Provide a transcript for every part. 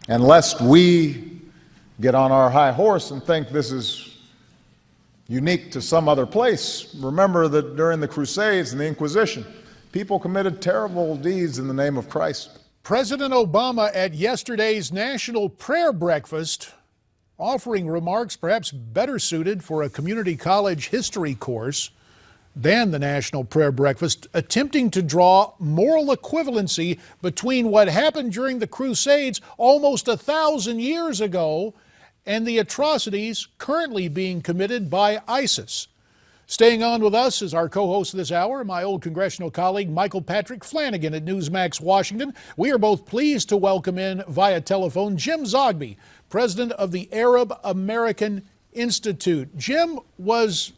And lest we get on our high horse and think this is unique to some other place, remember that during the Crusades and the Inquisition, people committed terrible deeds in the name of Christ. President Obama at yesterday's National Prayer Breakfast, offering remarks perhaps better suited for a community college history course than the National Prayer Breakfast, attempting to draw moral equivalency between what happened during the Crusades almost 1,000 years ago and the atrocities currently being committed by ISIS. Staying on with us is our co-host this hour, my old congressional colleague Michael Patrick Flanagan at Newsmax Washington. We are both pleased to welcome in via telephone Jim Zogby, president of the Arab American Institute. Jim, was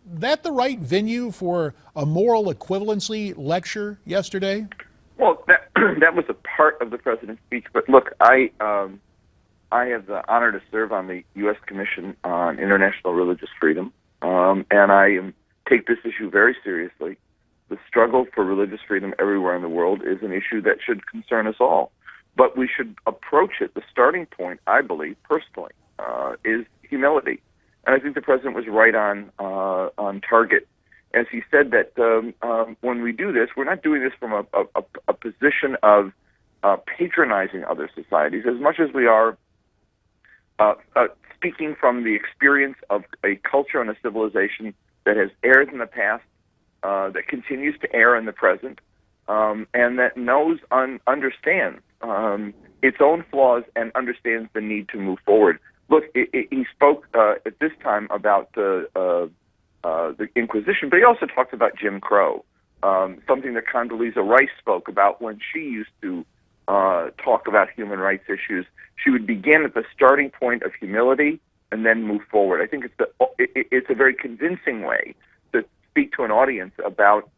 that the right venue for a moral equivalency lecture yesterday? Well, that was a part of the president's speech. But look, I have the honor to serve on the U.S. Commission on International Religious Freedom, and I take this issue very seriously. The struggle for religious freedom everywhere in the world is an issue that should concern us all. But we should approach it. The starting point, I believe, personally, is humility. And I think the president was right on target, as he said that when we do this, we're not doing this from a position of patronizing other societies as much as we are speaking from the experience of a culture and a civilization that has erred in the past, that continues to err in the present, and that understands its own flaws and understands the need to move forward. Look, he spoke at this time about the Inquisition, but he also talked about Jim Crow, something that Condoleezza Rice spoke about when she used to talk about human rights issues. She would begin at the starting point of humility and then move forward. I think it's a very convincing way to speak to an audience about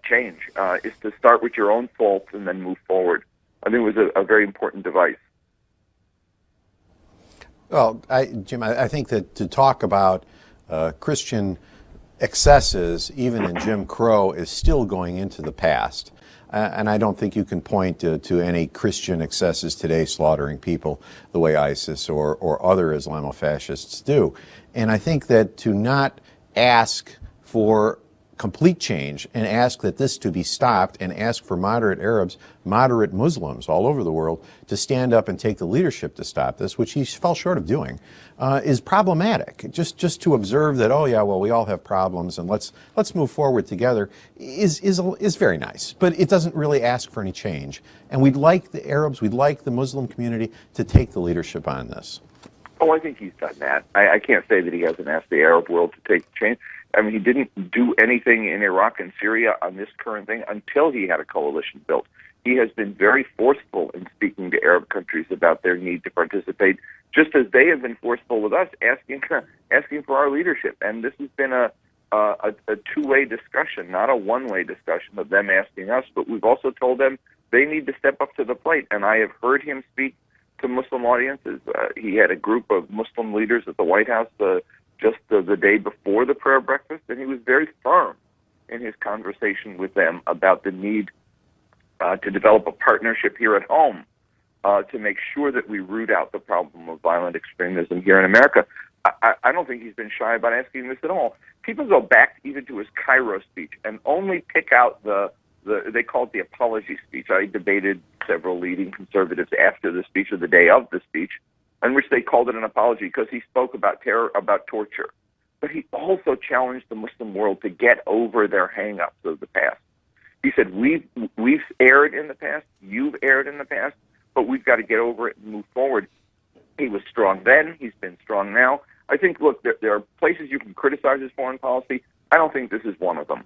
change, is to start with your own faults and then move forward. I think it was a very important device. Well, Jim, I think that to talk about Christian excesses, even in Jim Crow, is still going into the past. And I don't think you can point to any Christian excesses today slaughtering people the way ISIS or other Islamofascists do. And I think that to not ask for complete change and ask that this to be stopped and ask for moderate Arabs, moderate Muslims all over the world to stand up and take the leadership to stop this, which he fell short of doing, is problematic. Just to observe that, oh yeah, well, we all have problems and let's move forward together is very nice, but it doesn't really ask for any change. And we'd like the Arabs, we'd like the Muslim community to take the leadership on this. Oh, I think he's done that. I can't say that he hasn't asked the Arab world to take change. I mean, he didn't do anything in Iraq and Syria on this current thing until he had a coalition built. He has been very forceful in speaking to Arab countries about their need to participate, just as they have been forceful with us, asking for our leadership. And this has been a two-way discussion, not a one-way discussion of them asking us, but we've also told them they need to step up to the plate. And I have heard him speak to Muslim audiences. He had a group of Muslim leaders at the White House just the day before the prayer breakfast, and he was very firm in his conversation with them about the need to develop a partnership here at home to make sure that we root out the problem of violent extremism here in America. I don't think he's been shy about asking this at all. People go back even to his Cairo speech and only pick out they call it the apology speech. I debated several leading conservatives after the speech or the day of the speech, in which they called it an apology because he spoke about terror, about torture. But he also challenged the Muslim world to get over their hang-ups of the past. He said, we've erred in the past, you've erred in the past, but we've got to get over it and move forward. He was strong then, he's been strong now. I think, look, there are places you can criticize his foreign policy. I don't think this is one of them.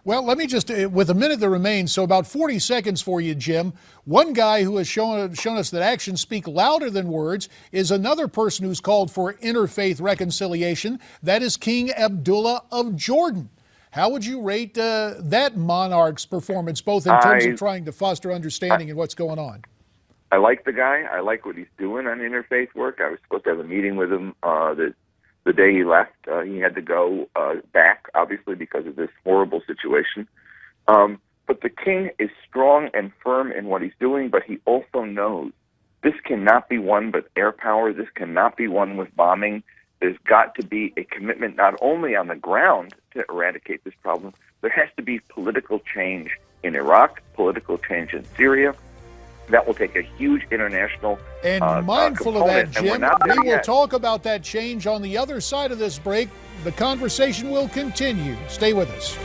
Well, let me just, with a minute that remains, so about 40 seconds for you, Jim. One guy who has shown us that actions speak louder than words is another person who's called for interfaith reconciliation. That is King Abdullah of Jordan. How would you rate that monarch's performance, both in terms of trying to foster understanding and what's going on? I like the guy. I like what he's doing on interfaith work. I was supposed to have a meeting with him the day he left. He had to go back, obviously, because of this horrible situation. But the king is strong and firm in what he's doing, but he also knows This cannot be won with air power. This cannot be won with bombing. There's got to be a commitment not only on the ground to eradicate this problem, there has to be political change in Iraq, political change in Syria. That will take a huge international And mindful of that, Jim, we will yet. talk about that change on the other side of this break. The conversation will continue. Stay with us.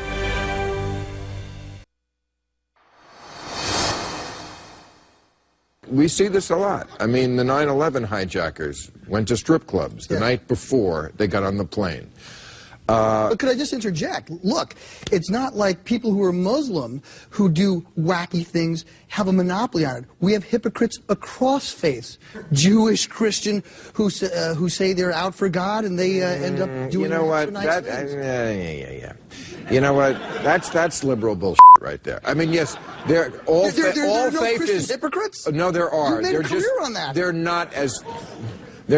We see this a lot. I mean, the 9/11 hijackers went to strip clubs the night before they got on the plane. But could I just interject? Look, it's not like people who are Muslim who do wacky things have a monopoly on it. We have hypocrites across faiths, Jewish, Christian, who say they're out for God and they end up doing You know what? nice things. Yeah. You know what? That's liberal bullshit right there. I mean, yes, There all are no faith Christian is hypocrites? No, there are. You made they're a career on that. They're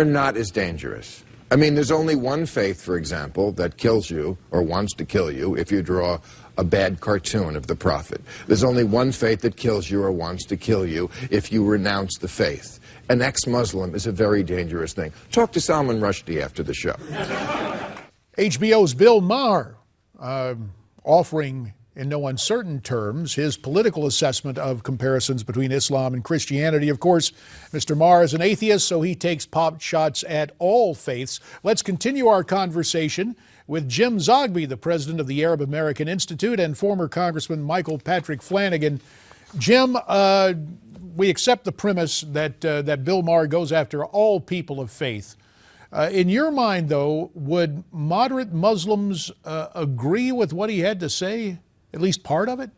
not as dangerous. I mean, there's only one faith, for example, that kills you or wants to kill you if you draw a bad cartoon of the prophet. There's only one faith that kills you or wants to kill you if you renounce the faith. An ex-Muslim is a very dangerous thing. Talk to Salman Rushdie after the show. HBO's Bill Maher offering, in no uncertain terms, his political assessment of comparisons between Islam and Christianity. Of course, Mr. Maher is an atheist, so he takes pot shots at all faiths. Let's continue our conversation with Jim Zogby, the president of the Arab American Institute, and former Congressman Michael Patrick Flanagan. Jim, we accept the premise that Bill Maher goes after all people of faith. In your mind, though, would moderate Muslims agree with what he had to say? At least part of it?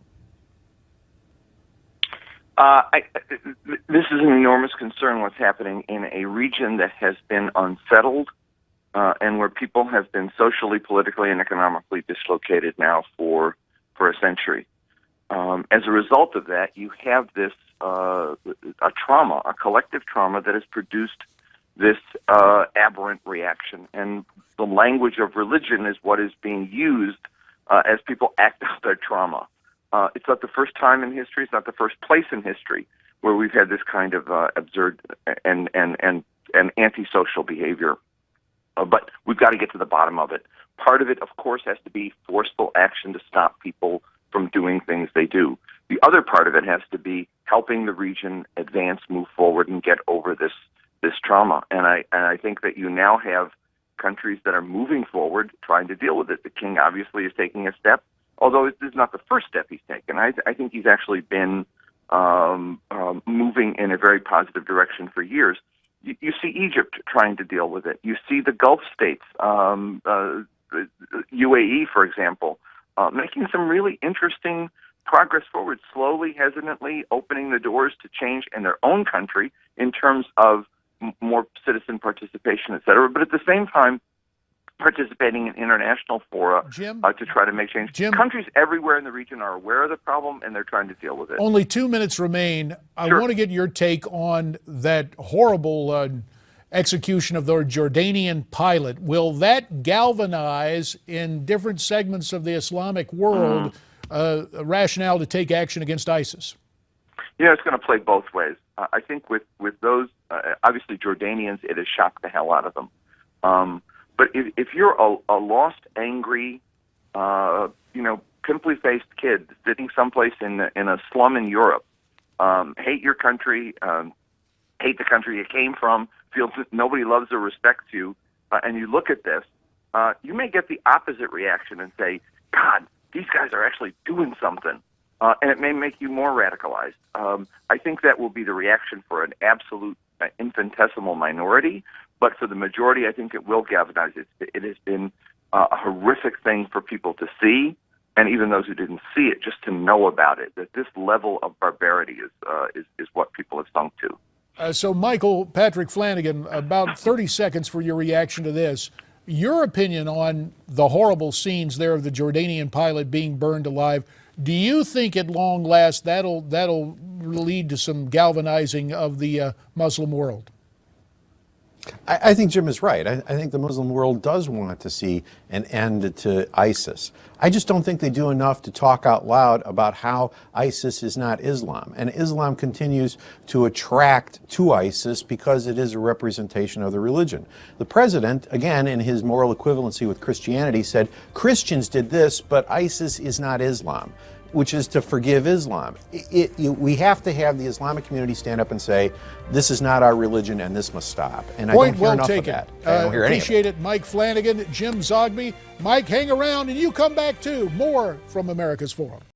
This is an enormous concern, what's happening in a region that has been unsettled and where people have been socially, politically, and economically dislocated now for a century. As a result of that, you have this a trauma, a collective trauma that has produced this aberrant reaction. And the language of religion is what is being used as people act out their trauma. It's not the first time in history. It's not the first place in history where we've had this kind of absurd and antisocial behavior. But we've got to get to the bottom of it. Part of it, of course, has to be forceful action to stop people from doing things they do. The other part of it has to be helping the region advance, move forward, and get over this trauma. And I think that you now have countries that are moving forward, trying to deal with it. The king obviously is taking a step, although this is not the first step he's taken. I think he's actually been moving in a very positive direction for years. You see Egypt trying to deal with it. You see the Gulf states, UAE, for example, making some really interesting progress forward, slowly, hesitantly, opening the doors to change in their own country in terms of more citizen participation, et cetera, but at the same time participating in international fora to try to make change. Jim, countries everywhere in the region are aware of the problem and they're trying to deal with it. Only 2 minutes remain. I want to get your take on that horrible execution of the Jordanian pilot. Will that galvanize in different segments of the Islamic world a rationale to take action against ISIS? You know, it's going to play both ways. I think with those, obviously Jordanians, it has shocked the hell out of them. But if you're a lost, angry, pimply-faced kid sitting someplace in a slum in Europe, hate your country, hate the country you came from, feels that nobody loves or respects you, and you look at this, you may get the opposite reaction and say, God, these guys are actually doing something. And it may make you more radicalized. I think that will be the reaction for an absolute infinitesimal minority, but for the majority, I think it will galvanize. It has been a horrific thing for people to see, and even those who didn't see it, just to know about it, that this level of barbarity is what people have sunk to. So, Michael Patrick Flanagan, about 30 seconds for your reaction to this. Your opinion on the horrible scenes there of the Jordanian pilot being burned alive. Do you think at long last that'll lead to some galvanizing of the Muslim world? I think Jim is right. I think the Muslim world does want to see an end to ISIS. I just don't think they do enough to talk out loud about how ISIS is not Islam. And Islam continues to attract to ISIS because it is a representation of the religion. The president, again, in his moral equivalency with Christianity, said Christians did this, but ISIS is not Islam, which is to forgive Islam. We have to have the Islamic community stand up and say, this is not our religion and this must stop. And Point I don't hear well enough taken. of that. I don't hear any of Appreciate it, Mike Flanagan, Jim Zogby. Mike, hang around and you come back too. More from America's Forum.